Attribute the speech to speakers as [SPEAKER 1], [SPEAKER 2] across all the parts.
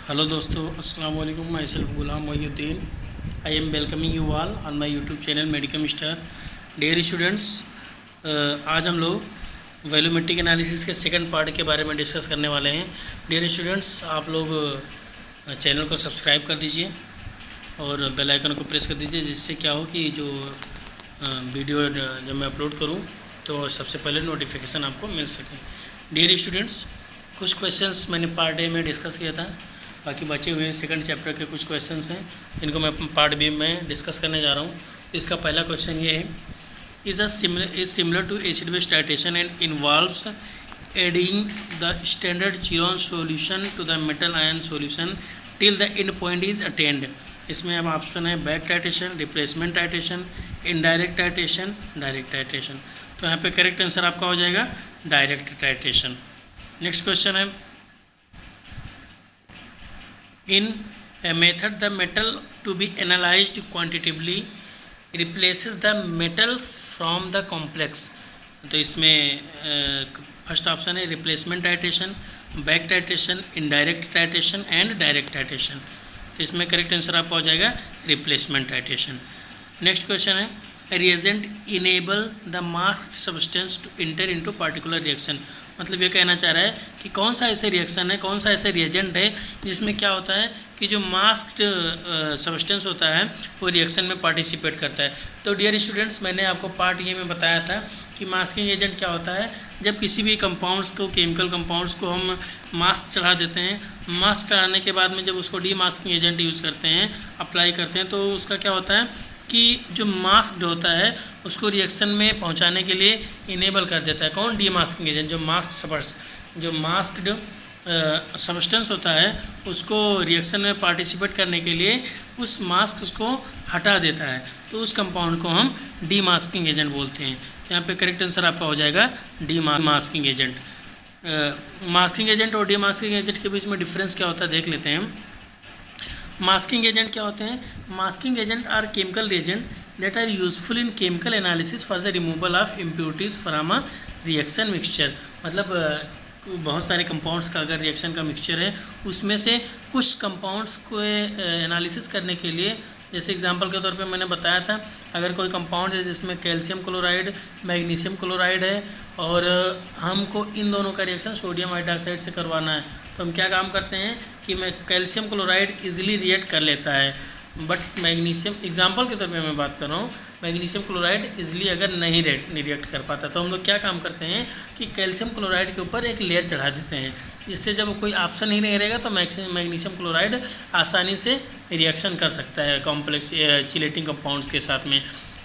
[SPEAKER 1] Hello दोस्तों, अस्सलाम वालेकुम। My self Ghulam Mohiuddin. I am welcoming you all on my YouTube channel Medicam star. Dear students, आज हम लोग वैल्यूमेट्रिक एनालिसिस के सेकंड पार्ट के बारे में डिस्कस करने वाले हैं। डियर स्टूडेंट्स, आप लोग चैनल को सब्सक्राइब कर दीजिए और बेल आइकन को प्रेस कर दीजिए, जिससे क्या हो कि जो वीडियो जब मैं अपलोड करूं तो सबसे पहले नोटिफिकेशन आपको मिल सके। डियर स्टूडेंट्स, कुछ क्वेश्चंस मैंने पार्ट ए में डिस्कस किया था, बाकी बचे हुए सेकंड चैप्टर के कुछ क्वेश्चंस हैं, इनको मैं पार्ट बी में डिस्कस करने जा रहा हूँ। इसका पहला क्वेश्चन ये है, is similar to acid base titration and involves adding the standard chiron solution to the metal ion solution till the end point is attained. इसमें अब ऑप्शन है back titration, replacement titration, indirect titration, direct titration. तो यहाँ पे correct answer आपका हो जाएगा direct titration. Next question है, in a method the metal to be analyzed quantitatively replaces the metal from the complex। तो इसमें फर्स्ट ऑप्शन है replacement titration, back titration, indirect titration and direct titration. तो इसमें correct answer आपका हो जाएगा replacement titration. Next question है, reagent enable the masked substance to enter into particular reaction. मतलब ये कहना चाह रहा है कि कौन सा ऐसे रिएक्शन है, कौन सा ऐसे रिएजेंट है जिसमें क्या होता है कि जो मास्क्ड सब्सटेंस होता है वो रिएक्शन में पार्टिसिपेट करता है। तो डियर स्टूडेंट्स, मैंने आपको पार्ट ये में बताया था कि मास्किंग एजेंट क्या होता है। जब किसी भी कंपाउंड्स को, केमिकल कंपाउंड्स को हम मास्क चढ़ा देते हैं, मास्क चढ़ाने के बाद में जब उसको डी मास्किंग एजेंट यूज़ करते हैं, अप्लाई करते हैं, तो उसका क्या होता है कि जो मास्क्ड होता है उसको रिएक्शन में पहुंचाने के लिए इनेबल कर देता है। कौन? D masking agent. जो मास्क्ड सब्सटेंस होता है उसको रिएक्शन में पार्टिसिपेट करने के लिए उस मास्क उसको हटा देता है, तो उस कंपाउंड को हम डी मास्किंग एजेंट बोलते हैं। यहाँ पे करेक्ट आंसर आपका हो जाएगा D masking agent. Masking agent और डी मास्किंग एजेंट के बीच में डिफरेंस क्या होता है देख लेते हैं। मास्किंग एजेंट क्या होते हैं? Masking agent are chemical reagent that are useful in chemical analysis for the removal of impurities from a reaction mixture. मतलब बहुत सारे कंपाउंड्स का अगर रिएक्शन का मिक्सचर है, उसमें से कुछ कंपाउंड्स को एनालिसिस करने के लिए, जैसे एग्जांपल के तौर पे मैंने बताया था, अगर कोई कंपाउंड है जिसमें कैल्शियम क्लोराइड, मैग्नीशियम क्लोराइड है और हमको इन दोनों का रिएक्शन सोडियम हाइड्रोक्साइड से करवाना है, तो हम क्या काम करते हैं कि मैं कैल्शियम क्लोराइड इजीली रिएक्ट कर लेता है, बट मैग्नीशियम, एग्जांपल के तौर पे मैं बात कर रहा हूँ, मैग्नीशियम क्लोराइड इजीली अगर नहीं रिएक्ट कर पाता, तो हम लोग क्या काम करते हैं कि कैल्शियम क्लोराइड के ऊपर एक लेयर चढ़ा देते हैं, जिससे जब कोई ऑप्शन ही नहीं रहेगा तो मैग्नीशियम क्लोराइड आसानी से रिएक्शन कर सकता है कॉम्प्लेक्स चिलेटिंग कंपाउंड्स के साथ में।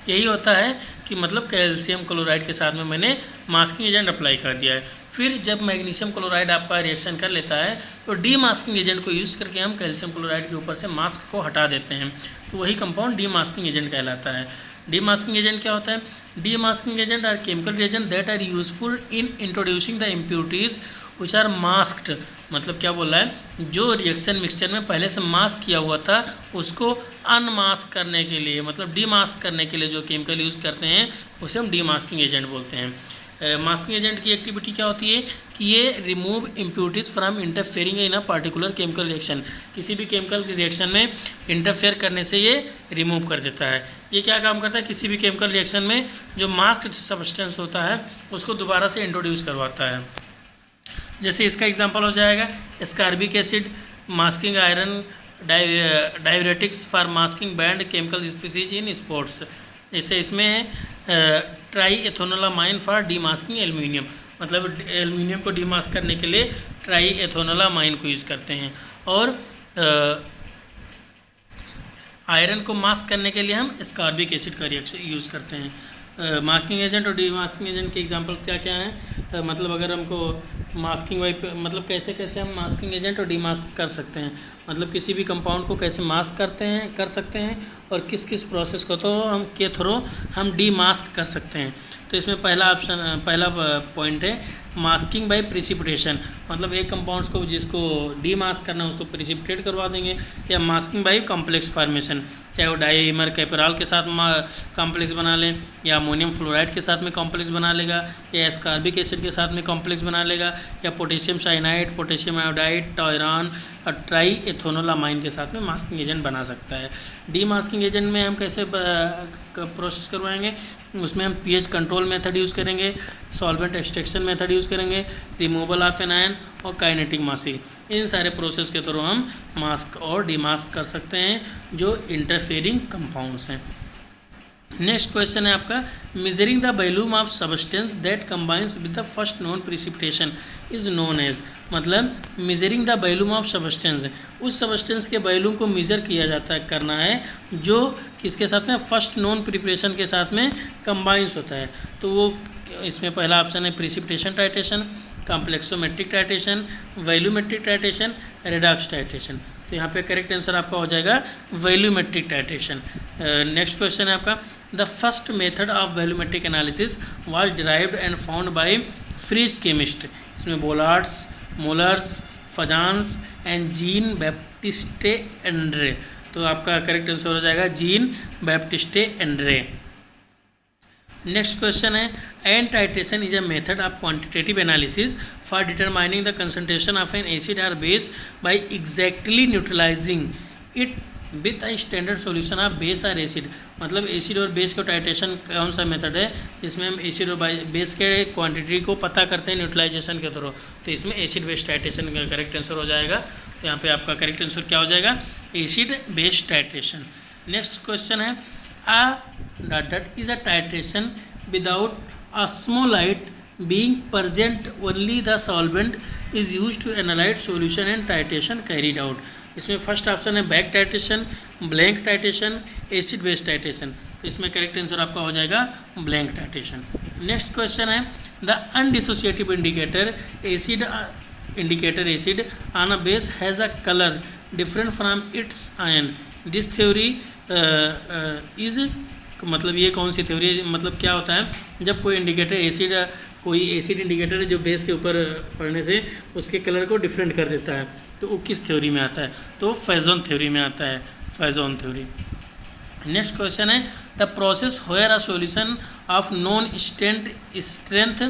[SPEAKER 1] यही होता है कि मतलब कैल्शियम क्लोराइड के साथ में मैंने मास्किंग एजेंट अप्लाई कर दिया है। फिर जब मैग्नीशियम क्लोराइड आपका रिएक्शन कर लेता है तो डी मास्किंग एजेंट को यूज़ करके हम कैल्शियम क्लोराइड के ऊपर से मास्क को हटा देते हैं, तो वही कंपाउंड डी मास्किंग एजेंट कहलाता है। डी मास्किंग एजेंट क्या होता है? Demasking agent are chemical reagent that are useful in introducing the impurities which are masked. मतलब क्या बोल रहा है, जो रिएक्शन मिक्सचर में पहले से मास्क किया हुआ था उसको अनमास्क करने के लिए, मतलब डी मास्क करने के लिए जो केमिकल यूज़ करते हैं उसे हम डी मास्किंग एजेंट बोलते हैं। मास्किंग एजेंट की एक्टिविटी क्या होती है कि ये remove impurities from interfering in a particular chemical reaction. किसी भी केमिकल रिएक्शन में इंटरफेयर करने से ये रिमूव कर देता है। ये क्या काम करता है? किसी भी केमिकल रिएक्शन में जो मास्क्ड सब्सटेंस होता है उसको दोबारा से इंट्रोड्यूस करवाता है। जैसे इसका एग्जांपल हो जाएगा ascorbic acid, masking iron, diuretics for masking banned chemical species in sports. जैसे इसमें triethanolamine for demasking aluminium, मतलब एल्यूमिनियम को डी मास्क करने के लिए ट्राई एथोनोलामाइन को यूज़ करते हैं। और आयरन को मास्क करने के लिए हम एस्कॉर्बिक एसिड का रिएक्शन यूज़ करते हैं। मास्किंग एजेंट और डी मास्किंग एजेंट के एग्जांपल क्या क्या हैं? मतलब अगर हमको मास्किंग मतलब कैसे कैसे हम मास्किंग एजेंट और डी मास्क कर सकते हैं, मतलब किसी भी कंपाउंड को कैसे मास्क कर सकते हैं और किस किस प्रोसेस को तो हम के थ्रू हम डी मास्क कर सकते हैं। तो तो इसमें पहला पॉइंट है मास्किंग बाय प्रिसिपिटेशन, मतलब एक कंपाउंड्स को जिसको डीमास्क करना है उसको प्रिसिपिटेट करवा देंगे, या मास्किंग बाय कॉम्प्लेक्स फॉर्मेशन, चाहे वो डाईमर कैपेरॉल के साथ कॉम्प्लेक्स बना लें, या अमोनियम फ्लोराइड के साथ में कॉम्प्लेक्स बना लेगा, या एस्कॉर्बिक एसिड के साथ में कॉम्प्लेक्स बना लेगा, या पोटेशियम साइनाइड, पोटेशियम आयोडाइड, टॉयरान और ट्राई एथोनोलामाइन के साथ में मास्किंग एजेंट बना सकता है। डीमास्किंग एजेंट में हम कैसे प्रोसेस करवाएंगे, उसमें हम पीएच कंट्रोल मेथड यूज़ करेंगे, सॉल्वेंट एक्सट्रैक्शन मेथड यूज़ करेंगे, रिमूवल ऑफ एन आयन और काइनेटिक मास्किंग, इन सारे प्रोसेस के थ्रू हम मास्क और डीमास्क कर सकते हैं जो इंटरफेयरिंग कंपाउंड्स हैं। नेक्स्ट क्वेश्चन है आपका, measuring the volume of substance that combines with the first known precipitation is known as, मतलब measuring the volume of substance, उस सब्सटेंस के वॉल्यूम को मेजर किया जाता है, करना है जो किसके साथ में, फर्स्ट नोन प्रिपरेशन के साथ में कंबाइंस होता है। तो वो इसमें पहला ऑप्शन है precipitation titration, complexometric titration, volumetric titration, redox titration. तो यहाँ पे करेक्ट आंसर आपका हो जाएगा वॉल्यूमेट्रिक टाइट्रेशन। नेक्स्ट क्वेश्चन है आपका, the first method of volumetric analysis was derived and found by French chemist, इसमें Volhard's, Mohr's, Fajans and Jean Baptiste Andre. तो आपका करेक्ट आंसर हो जाएगा Jean Baptiste Andre. Next question है, an titration is a method of quantitative analysis for determining the concentration of an acid और base by exactly neutralising it with a standard solution of base और acid, मतलब acid और base का titration कौन सा method है जिसमें हम एसिड और बेस के क्वांटिटी को पता करते हैं न्यूट्रलाइजेशन के थ्रू, तो इसमें एसिड बेस टाइट्रेशन का करेक्ट आंसर हो जाएगा। तो यहाँ पे आपका करेक्ट आंसर क्या हो जाएगा, acid base titration. Next question है, that is a titration without osmolyte being present, only the solvent is used to analyze solution and titration carried out। इसमें फर्स्ट ऑप्शन है back titration, blank titration, acid base titration. तो इसमें correct answer आपका हो जाएगा blank titration. Next question है, the अनडिसोसिएटिव indicator acid on a base has a color different from its ion, this theory is, मतलब ये कौन सी थ्योरी है, मतलब क्या होता है जब कोई इंडिकेटर कोई एसिड इंडिकेटर है जो बेस के ऊपर पड़ने से उसके कलर को डिफरेंट कर देता है, तो वो किस थ्योरी में आता है, तो फैजोन थ्योरी में आता है, फैजोन थ्योरी। नेक्स्ट क्वेश्चन है, the process where a solution of known strength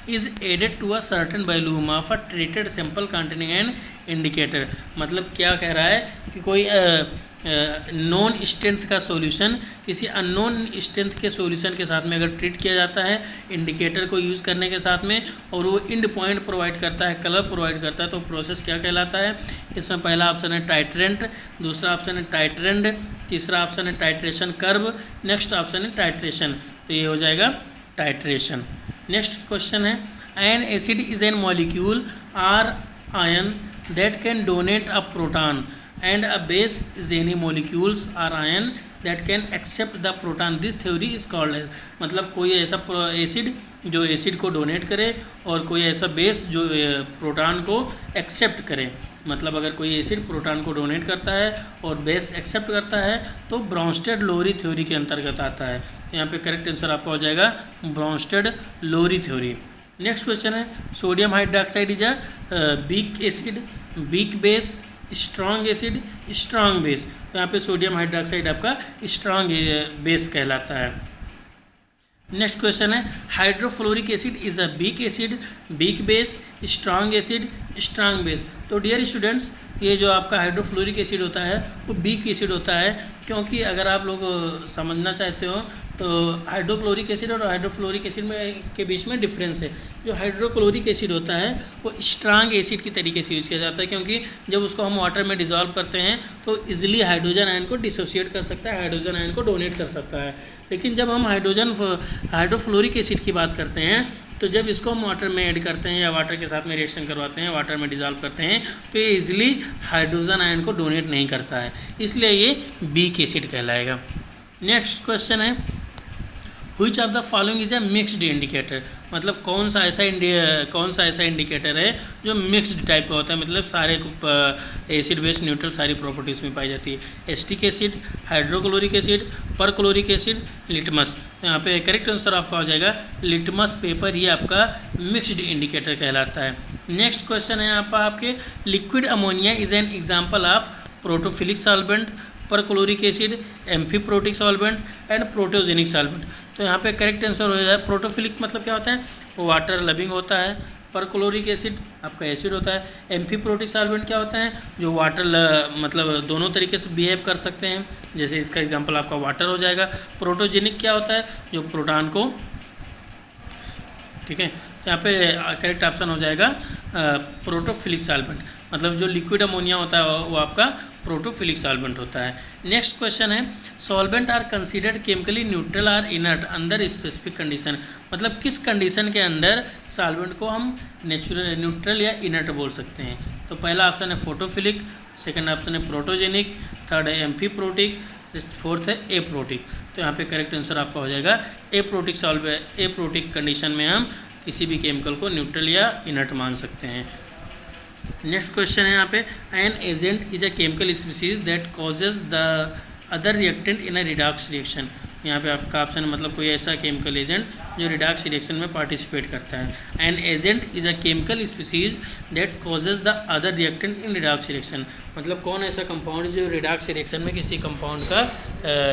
[SPEAKER 1] is added to a certain volume of a treated sample containing an indicator, मतलब क्या कह रहा है कि कोई नॉन स्ट्रेंथ का सॉल्यूशन किसी अननोन स्ट्रेंथ के सॉल्यूशन के साथ में अगर ट्रीट किया जाता है इंडिकेटर को यूज़ करने के साथ में, और वो इंड पॉइंट प्रोवाइड करता है, कलर प्रोवाइड करता है, तो प्रोसेस क्या कहलाता है। इसमें पहला ऑप्शन है टाइट्रेंट, दूसरा ऑप्शन है टाइट्रेंड, तीसरा ऑप्शन है टाइट्रेशन कर्व, नेक्स्ट ऑप्शन है टाइट्रेशन, तो ये हो जाएगा टाइट्रेशन। नेक्स्ट क्वेश्चन है, an acid is an molecule or ion that can donate a proton and a base is any molecules or ion that can accept the proton, this theory is called as, मतलब कोई ऐसा acid जो acid को donate करे और कोई ऐसा base जो प्रोटॉन को एक्सेप्ट करे, मतलब अगर कोई एसिड प्रोटॉन को डोनेट करता है और बेस एक्सेप्ट करता है तो ब्रॉन्स्टेड लोरी थ्योरी के अंतर्गत आता है। यहाँ पे करेक्ट आंसर आपका हो जाएगा ब्रॉन्स्टेड लोरी थ्योरी। नेक्स्ट क्वेश्चन है, sodium hydroxide is a weak acid, weak base, strong acid, strong base, तो यहाँ पे सोडियम हाइड्रोक्साइड आपका स्ट्रॉन्ग बेस कहलाता है। नेक्स्ट क्वेश्चन है, hydrofluoric acid is a weak acid, weak base, strong acid, strong base. तो dear students, ये जो आपका हाइड्रोफ्लोरिक एसिड होता है वो वीक एसिड होता है, क्योंकि अगर आप लोग समझना चाहते हो तो हाइड्रोक्लोरिक एसिड और हाइड्रोफ्लोरिक एसिड में के बीच में डिफरेंस है। जो हाइड्रोक्लोरिक एसिड होता है वो स्ट्रॉन्ग एसिड की तरीके से यूज़ किया जाता है, क्योंकि जब उसको हम वाटर में डिज़ोल्व करते हैं तो इजीली हाइड्रोजन आयन को डिसोशिएट कर सकता है, हाइड्रोजन आयन को डोनेट कर सकता है। लेकिन जब हम हाइड्रोफ्लोरिक एसिड की बात करते हैं तो जब इसको हम वाटर में ऐड करते हैं या वाटर के साथ में रिएक्शन करवाते हैं, वाटर में डिज़ोल्व करते हैं, तो ये इजीली हाइड्रोजन आयन को डोनेट नहीं करता है, इसलिए ये वीक एसिड कहलाएगा। नेक्स्ट क्वेश्चन है, which of the following is a mixed indicator, मतलब कौन सा ऐसा इंडिकेटर है जो मिक्स्ड टाइप का होता है, मतलब सारे एसिड बेस न्यूट्रल सारी प्रॉपर्टीज में पाई जाती है। Acetic acid, hydrochloric acid, perchloric acid, litmus. तो यहाँ पे करेक्ट आंसर आपका हो जाएगा लिटमस पेपर, ये आपका मिक्स्ड इंडिकेटर कहलाता है। नेक्स्ट क्वेश्चन है यहाँ पर आपके, liquid ammonia is an example of protophilic solvent, perchloric acid, amphiprotic solvent and protogenic solvent. तो यहाँ पे करेक्ट आंसर हो जाए प्रोटोफिलिक मतलब क्या होता है, वो वाटर लविंग होता है। परक्लोरिक एसिड आपका एसिड होता है। एम्फीप्रोटिक सॉल्वेंट क्या होता है, जो वाटर मतलब दोनों तरीके से बिहेव कर सकते हैं, जैसे इसका एग्जांपल आपका वाटर हो जाएगा। प्रोटोजेनिक क्या होता है, जो प्रोटॉन को, ठीक है, तो यहाँ पे करेक्ट ऑप्शन हो जाएगा प्रोटोफिलिक सॉल्वेंट, मतलब जो लिक्विड अमोनिया होता है वो आपका प्रोटोफिलिक सॉल्वेंट होता है। नेक्स्ट क्वेश्चन है, solvent are considered chemically neutral or inert under specific condition, मतलब किस कंडीशन के अंदर सॉल्वेंट को हम न्यूट्रल या इनर्ट बोल सकते हैं। तो पहला ऑप्शन है फोटोफिलिक, सेकंड ऑप्शन है प्रोटोजेनिक, थर्ड है एम्फीप्रोटिक, फोर्थ है एप्रोटिक। तो यहाँ पे करेक्ट आंसर आपका हो जाएगा एप्रोटिक कंडीशन में हम किसी भी केमिकल को न्यूट्रल या इनर्ट मान सकते हैं। नेक्स्ट क्वेश्चन है यहाँ पे, an agent is a chemical species that causes the other reactant in a redox reaction. यहाँ पे आपका ऑप्शन मतलब कोई ऐसा केमिकल एजेंट जो रिडॉक्स रिएक्शन में पार्टिसिपेट करता है। An agent is a chemical species that causes the other reactant in redox reaction, मतलब कौन ऐसा कंपाउंड जो रिडॉक्स रिएक्शन में किसी कंपाउंड का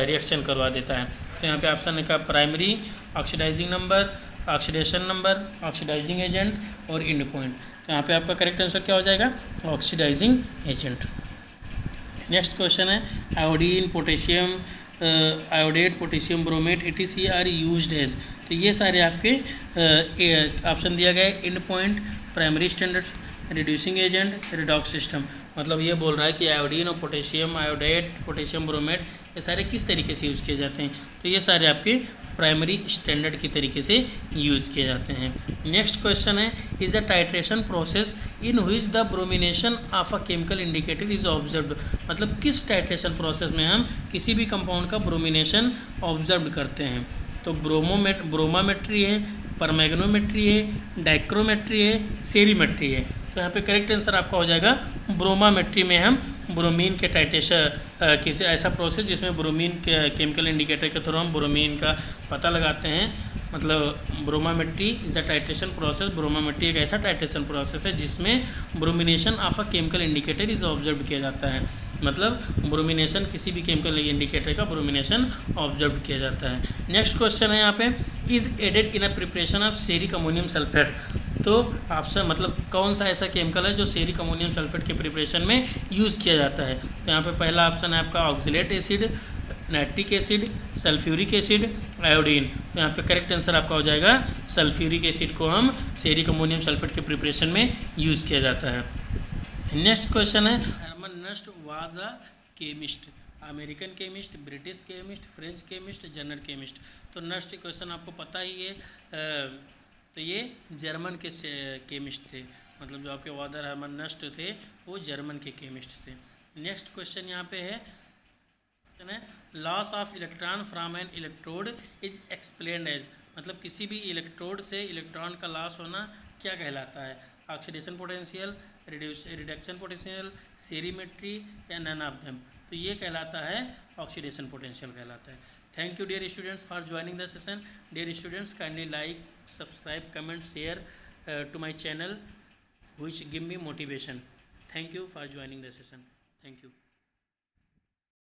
[SPEAKER 1] रिएक्शन करवा देता है। तो यहाँ पे ऑप्शन का primary, oxidizing number, oxidation number, oxidizing agent और एंड पॉइंट। तो यहाँ पे आपका करेक्ट आंसर क्या हो जाएगा, ऑक्सीडाइजिंग एजेंट। नेक्स्ट क्वेश्चन है, iodine, potassium iodate, potassium bromate ETC are used as. तो ये सारे आपके ऑप्शन दिया गया है, end point, primary standard, reducing agent, redox system. मतलब ये बोल रहा है कि आयोडीन और पोटेशियम आयोडेट, पोटेशियम ब्रोमेट ये सारे किस तरीके से यूज़ किए जाते हैं। तो ये सारे आपके प्राइमरी स्टैंडर्ड की तरीके से यूज़ किए जाते हैं। नेक्स्ट क्वेश्चन है, is a titration process in which the bromination of a chemical indicator is observed, मतलब किस टाइट्रेशन प्रोसेस में हम किसी भी कंपाउंड का ब्रोमिनेशन ऑब्जर्व करते हैं। तो ब्रोमामेट्री है, परमैग्नोमेट्री है, डाइक्रोमेट्री है, सेरीमेट्री है। तो यहाँ पे करेक्ट आंसर आपका हो जाएगा ब्रोमामेट्री में हम ब्रोमीन के टाइट्रेशन किसी ऐसा प्रोसेस जिसमें ब्रोमीन के केमिकल इंडिकेटर के थ्रू हम ब्रोमीन का पता लगाते हैं, मतलब bromometry is a titration process. Bromometry एक ऐसा टाइट्रेशन प्रोसेस है जिसमें bromination of a chemical indicator is observe किया जाता है, मतलब ब्रोमिनेशन किसी भी केमिकल इंडिकेटर का ब्रोमिनेशन ऑब्जर्व किया जाता है। नेक्स्ट क्वेश्चन है यहाँ पे, is added in a preparation of ceric ammonium sulphate. तो आपसे मतलब कौन सा ऐसा केमिकल है जो सेरिक अमोनियम सल्फेट के प्रिपरेशन में यूज़ किया जाता है। तो यहाँ पे पहला ऑप्शन है आपका oxalate acid, nitric acid, sulphuric acid, iodine. तो यहाँ पे करेक्ट आंसर आपका हो जाएगा सल्फ्यूरिक एसिड को हम सेरिक अमोनियम सल्फेट के प्रिपरेशन में यूज़ किया जाता है। नेक्स्ट क्वेश्चन है, Hermann Nernst was a chemist, American chemist, British chemist, French chemist, German chemist. तो नेक्स्ट क्वेश्चन आपको पता ही है, तो ये जर्मन के केमिस्ट थे, मतलब जो आपके वादर हरमन नस्ट थे वो जर्मन के केमिस्ट थे। नेक्स्ट क्वेश्चन यहाँ पे है, loss of electron from an electrode is explained as, मतलब किसी भी इलेक्ट्रोड से इलेक्ट्रॉन का लॉस होना क्या कहलाता है। ऑक्सीडेशन पोटेंशियल, रिडक्शन पोटेंशियल, सेरीमेट्री या नन ऑफ देम। तो ये कहलाता है ऑक्सीडेशन पोटेंशियल कहलाता है। Thank you dear students for joining the session. Dear students, kindly like, subscribe, comment, share to my channel which give me motivation. Thank you for joining the session. Thank you.